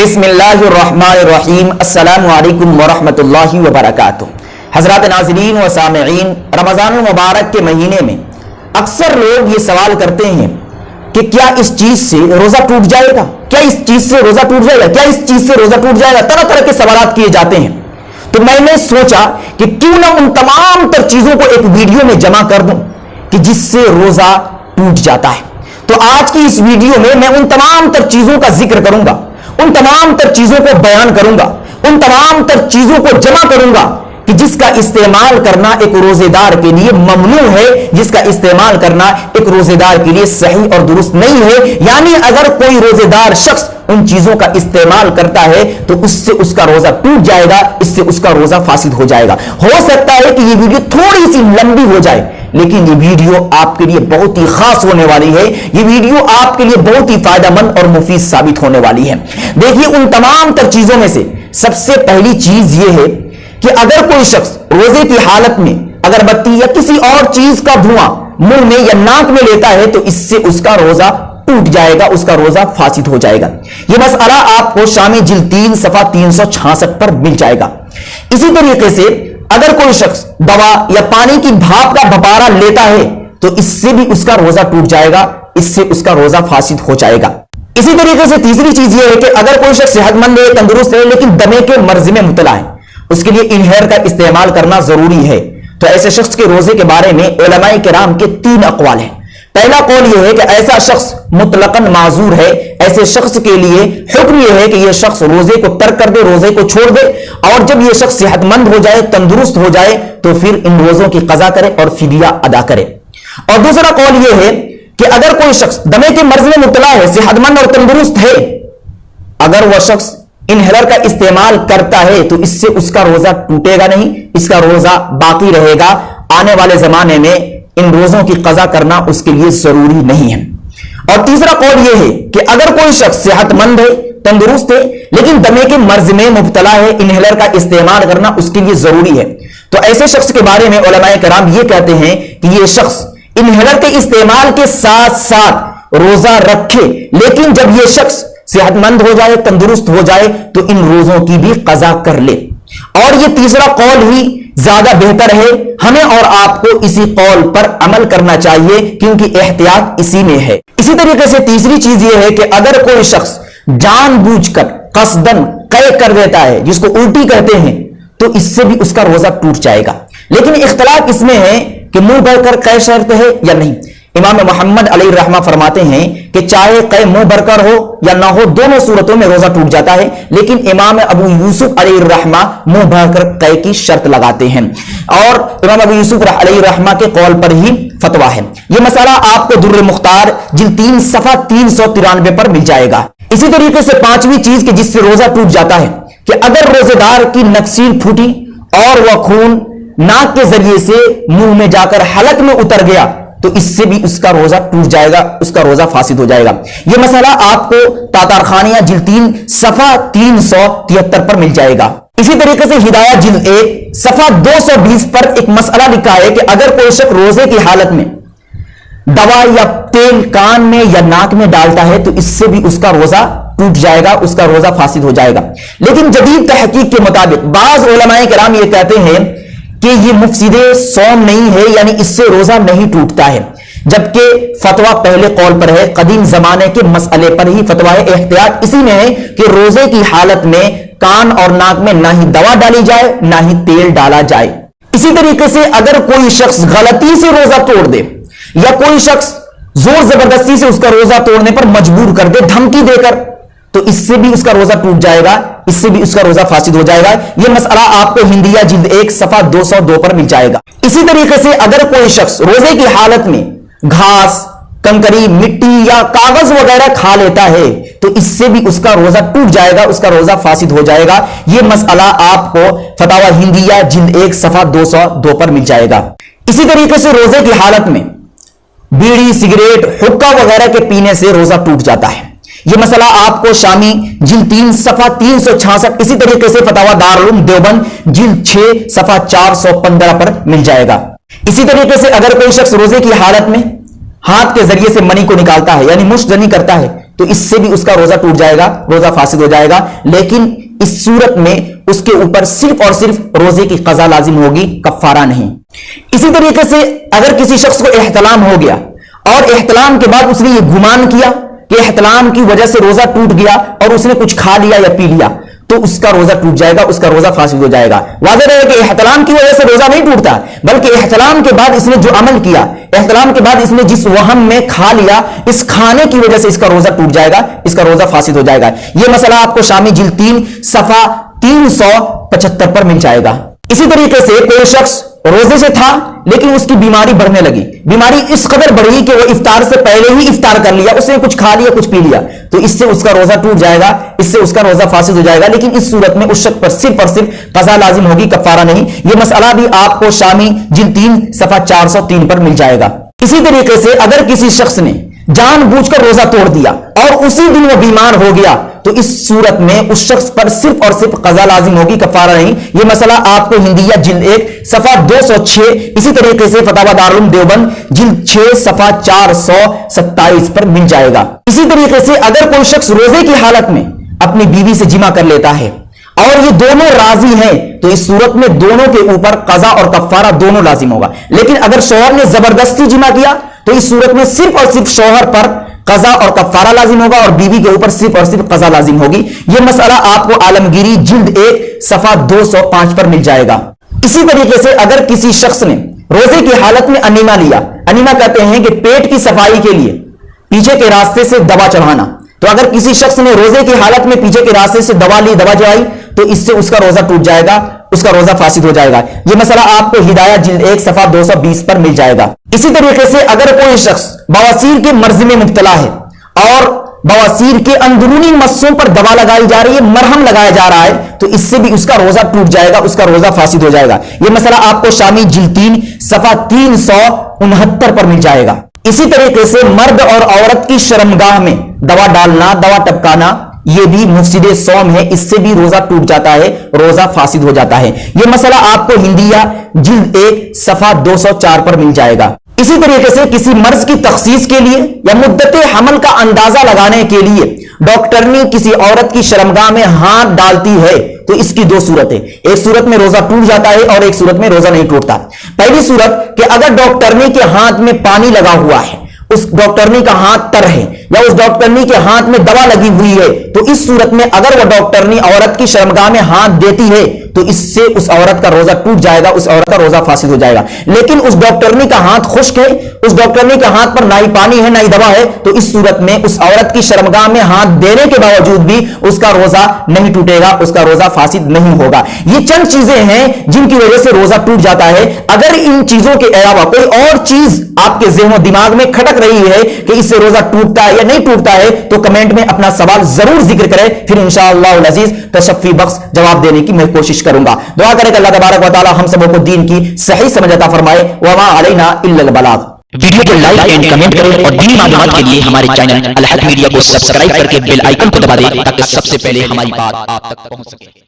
بسم اللہ الرحمن الرحیم السلام علیکم ورحمۃ اللہ وبرکاتہ۔ حضرات ناظرین و سامعین، رمضان المبارک کے مہینے میں اکثر لوگ یہ سوال کرتے ہیں کہ کیا اس چیز سے روزہ ٹوٹ جائے گا، کیا اس چیز سے روزہ ٹوٹ جائے گا، کیا اس چیز سے روزہ ٹوٹ جائے گا، طرح طرح کے سوالات کیے جاتے ہیں۔ تو میں نے سوچا کہ کیوں نہ ان تمام تر چیزوں کو ایک ویڈیو میں جمع کر دوں کہ جس سے روزہ ٹوٹ جاتا ہے۔ تو آج کی اس ویڈیو میں ان تمام تر چیزوں کا ذکر کروں گا، ان تمام تر چیزوں کو بیان کروں گا، ان تمام تر چیزوں کو جمع کروں گا کہ جس کا استعمال کرنا ایک روزے دار کے لیے ممنوع ہے، جس کا استعمال کرنا ایک روزے دار کے لیے صحیح اور درست نہیں ہے۔ یعنی اگر کوئی روزے دار شخص ان چیزوں کا استعمال کرتا ہے تو اس سے اس کا روزہ ٹوٹ جائے گا، اس سے اس کا روزہ فاسد ہو جائے گا۔ ہو سکتا ہے کہ یہ ویڈیو تھوڑی سی لمبی ہو جائے، لیکن یہ ویڈیو آپ کے لیے بہت ہی خاص ہونے والی ہے، یہ ویڈیو آپ کے لیے بہت ہی فائدہ مند اور مفید ثابت ہونے والی ہے۔ دیکھیے، ان تمام تر چیزوں میں سے سب سے پہلی چیز یہ ہے کہ اگر کوئی شخص روزے کی حالت میں اگربتی یا کسی اور چیز کا دھواں منہ میں یا ناک میں لیتا ہے تو اس سے اس کا روزہ ٹوٹ جائے گا، اس کا روزہ فاسد ہو جائے گا۔ یہ مسئلہ آپ کو شامی جلد 3 صفحہ 366 پر مل جائے گا۔ اسی طریقے سے اگر کوئی شخص دوا یا پانی کی بھاپ کا بھپارا لیتا ہے تو اس سے بھی اس کا روزہ ٹوٹ جائے گا، اس سے اس کا روزہ فاسد ہو جائے گا۔ اسی طریقے سے تیسری چیز یہ ہے کہ اگر کوئی شخص صحت مند ہے، تندرست ہے، لیکن دمے کے مرض میں مبتلا ہے، اس کے لیے انہیلر کا استعمال کرنا ضروری ہے، تو ایسے شخص کے روزے کے بارے میں علماء کرام کے 3 اقوال ہیں۔ پہلا قول یہ ہے کہ ایسا شخص مطلقاً معذور ہے، ایسے شخص کے لیے حکم یہ ہے کہ یہ شخص روزے کو ترک کر دے، روزے کو چھوڑ دے، اور جب یہ شخص صحت مند ہو جائے، تندرست ہو جائے تو پھر ان روزوں کی قضا کرے اور فدیہ ادا کرے۔ اور دوسرا قول یہ ہے کہ اگر کوئی شخص دمے کے مرض میں مبتلا ہے، صحت مند اور تندرست ہے، اگر وہ شخص انہیلر کا استعمال کرتا ہے تو اس سے اس کا روزہ ٹوٹے گا نہیں، اس کا روزہ باقی رہے گا۔ آنے والے زمانے میں ان روزوں کی قضا کرنا اس کے لیے ضروری نہیں ہے۔ اور تیسرا قول یہ ہے کہ اگر کوئی شخص صحت مند ہے، تندرست ہے، لیکن دمے کے مرض میں مبتلا ہے، انہیلر کا استعمال کرنا اس کے لیے ضروری ہے، تو ایسے شخص کے بارے میں علماء کرام یہ کہتے ہیں کہ یہ شخص انہیلر کے استعمال کے ساتھ ساتھ روزہ رکھے، لیکن جب یہ شخص صحت مند ہو جائے، تندرست ہو جائے تو ان روزوں کی بھی قضا کر لے۔ اور یہ تیسرا قول ہی زیادہ بہتر ہے، ہمیں اور آپ کو اسی قول پر عمل کرنا چاہیے کیونکہ احتیاط اسی میں ہے۔ اسی طریقے سے تیسری چیز یہ ہے کہ اگر کوئی شخص جان بوجھ کر قصدن قے کر دیتا ہے، جس کو الٹی کہتے ہیں، تو اس سے بھی اس کا روزہ ٹوٹ جائے گا، لیکن اختلاف اس میں ہے کہ منہ بھر کر قے شرط ہے یا نہیں۔ امام محمد علیہ الرحمہ فرماتے ہیں کہ چاہے قے منہ بھر کر ہو یا نہ ہو، دونوں صورتوں میں روزہ ٹوٹ جاتا ہے، لیکن امام ابو یوسف علیہ الرحمہ منہ بھر کر قے کی شرط لگاتے ہیں، اور امام ابو یوسف علیہ الرحمہ کے قول پر ہی فتویٰ ہے۔ یہ مسئلہ آپ کو در مختار جلد 3 صفحہ 393 پر مل جائے گا۔ اسی طریقے سے 5ویں چیز کہ جس سے روزہ ٹوٹ جاتا ہے کہ اگر روزے دار کی نکسیر پھوٹی اور وہ خون ناک کے ذریعے سے منہ میں جا کر حلق میں اتر گیا تو اس سے بھی اس کا روزہ ٹوٹ جائے گا، اس کا روزہ فاسد ہو جائے گا۔ یہ مسئلہ آپ کو تاتار خانیہ جلد 3 صفحہ 373 پر مل جائے گا۔ اسی طریقے سے ہدایہ جلد 1 صفحہ 220 پر ایک مسئلہ لکھا ہے کہ اگر کوئی شخص روزے کی حالت میں دوا یا تیل کان میں یا ناک میں ڈالتا ہے تو اس سے بھی اس کا روزہ ٹوٹ جائے گا، اس کا روزہ فاسد ہو جائے گا۔ لیکن جدید تحقیق کے مطابق بعض علماء کرام یہ کہتے ہیں کہ یہ مفسد صوم نہیں ہے، یعنی اس سے روزہ نہیں ٹوٹتا ہے، جبکہ فتویٰ پہلے قول پر ہے، قدیم زمانے کے مسئلے پر ہی فتویٰ ہے۔ احتیاط اسی میں ہے کہ روزے کی حالت میں کان اور ناک میں نہ ہی دوا ڈالی جائے نہ ہی تیل ڈالا جائے۔ اسی طریقے سے اگر کوئی شخص غلطی سے روزہ توڑ دے یا کوئی شخص زور زبردستی سے اس کا روزہ توڑنے پر مجبور کر دے، دھمکی دے کر، تو اس سے بھی اس کا روزہ ٹوٹ جائے گا، اس سے بھی اس کا روزہ فاسد ہو جائے گا۔ یہ مسئلہ آپ کو ہندیہ جلد 1 صفحہ 202 پر مل جائے گا۔ اسی طریقے سے اگر کوئی شخص روزے کی حالت میں گھاس، کنکری، مٹی یا کاغذ وغیرہ کھا لیتا ہے تو اس سے بھی اس کا روزہ ٹوٹ جائے گا، اس کا روزہ فاسد ہو جائے گا۔ یہ مسئلہ آپ کو فتاوی ہندیہ جلد 1 صفحہ 202 پر مل جائے گا۔ اسی طریقے سے روزے کی حالت میں بیڑی، سگریٹ، حقہ وغیرہ کے پینے سے روزہ ٹوٹ جاتا ہے۔ یہ مسئلہ آپ کو شامی جلد 3 صفحہ 366، اسی طریقے سے فتاوی دارالعلوم دیوبند جلد 6 صفحہ 415 پر مل جائے گا۔ اسی طریقے سے اگر کوئی شخص روزے کی حالت میں ہاتھ کے ذریعے سے منی کو نکالتا ہے، یعنی مشت زنی کرتا ہے، تو اس سے بھی اس کا روزہ ٹوٹ جائے گا, روزہ فاسد ہو جائے گا. لیکن اس صورت میں اس کے اوپر صرف اور صرف روزے کی قضا لازم ہوگی, کفارہ نہیں. اسی طریقے سے اگر کسی شخص کو احتلام ہو گیا اور احتلام کے بعد اس نے یہ گمان کیا کہ احتلام کی وجہ سے روزہ ٹوٹ گیا اور اس نے کچھ کھا لیا یا پی لیا, تو اس کا روزہ ٹوٹ جائے گا, اس کا روزہ فاسد ہو جائے گا. واضح ہے کہ احتلام کی وجہ سے روزہ نہیں ٹوٹتا, بلکہ احتلام کے بعد اس نے جو عمل کیا, احتلام کے بعد اس نے جس وہم میں کھا لیا, اس کھانے کی وجہ سے اس کا روزہ ٹوٹ جائے گا, اس کا روزہ فاسد ہو جائے گا. یہ مسئلہ آپ کو شامی جلد 3 صفحہ 375 پر مل جائے گا. اسی طریقے سے کوئی شخص روزے سے تھا لیکن اس کی بیماری بڑھنے لگی, بیماری اس قدر بڑھی کہ وہ افطار سے پہلے ہی افطار کر لیا, اس نے کچھ کھا لیا کچھ پی لیا, تو اس سے اس کا روزہ ٹوٹ جائے گا, اس سے اس کا روزہ فاسد ہو جائے گا. لیکن اس صورت میں اس شخص پر صرف اور صرف قضا لازم ہوگی, کفارہ نہیں. یہ مسئلہ بھی آپ کو شامی جلد 3 صفحہ 403 پر مل جائے گا. اسی طریقے سے اگر کسی شخص نے جان بوجھ کر روزہ توڑ دیا اور اسی دن وہ بیمار ہو گیا, تو اس صورت میں اس شخص پر صرف اور صرف قضا لازم ہوگی, کفارہ نہیں. یہ مسئلہ آپ کو ہندیہ جلد 1 صفحہ 206, اسی طریقے سے فتاوی دارالعلوم دیوبند جلد 6 صفحہ 427 پر مل جائے گا. اسی طریقے سے اگر کوئی شخص روزے کی حالت میں اپنی بیوی سے جمع کر لیتا ہے اور یہ دونوں راضی ہیں, تو اس صورت میں دونوں کے اوپر قضا اور کفارہ دونوں لازم ہوگا. لیکن اگر شوہر نے زبردستی جمع کیا تو اس صورت میں صرف اور صرف شوہر پر قضا اور کفارہ لازم ہوگا اور بیوی کے اوپر صرف اور صرف قضا لازم ہوگی. یہ مسئلہ آپ کو عالمگیری جلد 1 صفحہ 205 پر مل جائے گا. اسی طریقے سے اگر کسی شخص نے روزے کی حالت میں انیما لیا, انیما کہتے ہیں کہ پیٹ کی صفائی کے لیے پیچھے کے راستے سے دوا چڑھانا, تو اگر کسی شخص نے روزے کی حالت میں پیچھے کے راستے سے دوا لی, دوا چڑھائی, تو اس سے اس کا روزہ ٹوٹ جائے گا, اس کا روزہ فاسد ہو جائے گا. یہ مسئلہ آپ کو ہدایہ جلد 1 صفحہ 220 پر مل جائے گا. اسی طریقے سے اگر کوئی شخص بواسیر کے مرض میں مبتلا ہے اور بواسیر کے اندرونی مسوں پر دوا لگائی جا رہی ہے, مرہم لگایا جا رہا ہے, تو اس سے بھی اس کا روزہ ٹوٹ جائے گا, اس کا روزہ فاسد ہو جائے گا. یہ مسئلہ آپ کو شامی جلد 3 صفحہ 369 پر مل جائے گا. اسی طریقے سے مرد اور عورت کی شرمگاہ میں دوا ڈالنا, دوا ٹپکانا, یہ بھی مفسد صوم ہے, اس سے بھی روزہ ٹوٹ جاتا ہے, روزہ فاسد ہو جاتا ہے. یہ مسئلہ آپ کو ہندیہ جلد 1 صفحہ 204 پر مل جائے گا. اسی طریقے سے کسی مرض کی تخصیص کے لیے یا مدت حمل کا اندازہ لگانے کے لیے ڈاکٹرنی کسی عورت کی شرمگاہ میں ہاتھ ڈالتی ہے, تو اس کی 2 صورتیں, ایک صورت میں روزہ ٹوٹ جاتا ہے اور ایک صورت میں روزہ نہیں ٹوٹتا. پہلی صورت کہ اگر ڈاکٹرنی کے ہاتھ میں پانی لگا ہوا ہے, اس ڈاکٹرنی کا ہاتھ تر ہے یا اس ڈاکٹرنی کے ہاتھ میں دوا لگی ہوئی ہے, تو اس صورت میں اگر وہ ڈاکٹرنی عورت کی شرمگاہ میں ہاتھ دیتی ہے تو اس سے اس عورت کا روزہ ٹوٹ جائے گا, اس عورت کا روزہ فاسد ہو جائے گا. لیکن اس ڈاکٹرنی کا ہاتھ خشک ہے, اس ڈاکٹرنی کا ہاتھ پر نہ ہی پانی ہے نہ ہی دوا ہے, تو اس صورت میں اس عورت کی شرمگاہ میں ہاتھ دینے کے باوجود بھی اس کا روزہ نہیں ٹوٹے گا, اس کا روزہ فاسد نہیں ہوگا. یہ چند چیزیں ہیں جن کی وجہ سے روزہ ٹوٹ جاتا ہے. اگر ان چیزوں کے علاوہ کوئی اور چیز آپ کے ذہن و دماغ میں کھٹک رہی ہے کہ اس سے روزہ ٹوٹتا ہے یا نہیں ٹوٹتا ہے, تو کمنٹ میں اپنا سوال ضرور ذکر کریں, پھر انشاءاللہ العزیز تشفی بخش جواب دینے کی میں کوشش کروں گا. دعا کریں کہ اللہ تبارک و تعالی ہم سب کو دین کی صحیح سمجھ عطا فرمائے. وما علینا الا البلاغ. ویڈیو کو لائک اینڈ کمنٹ کریں اور دینی معلومات کے لیے ہمارے چینل الحق میڈیا کو سبسکرائب کر کے بیل آئیکن کو دبا دیں تاکہ سب سے پہلے ہماری بات آپ تک پہنچ سکے.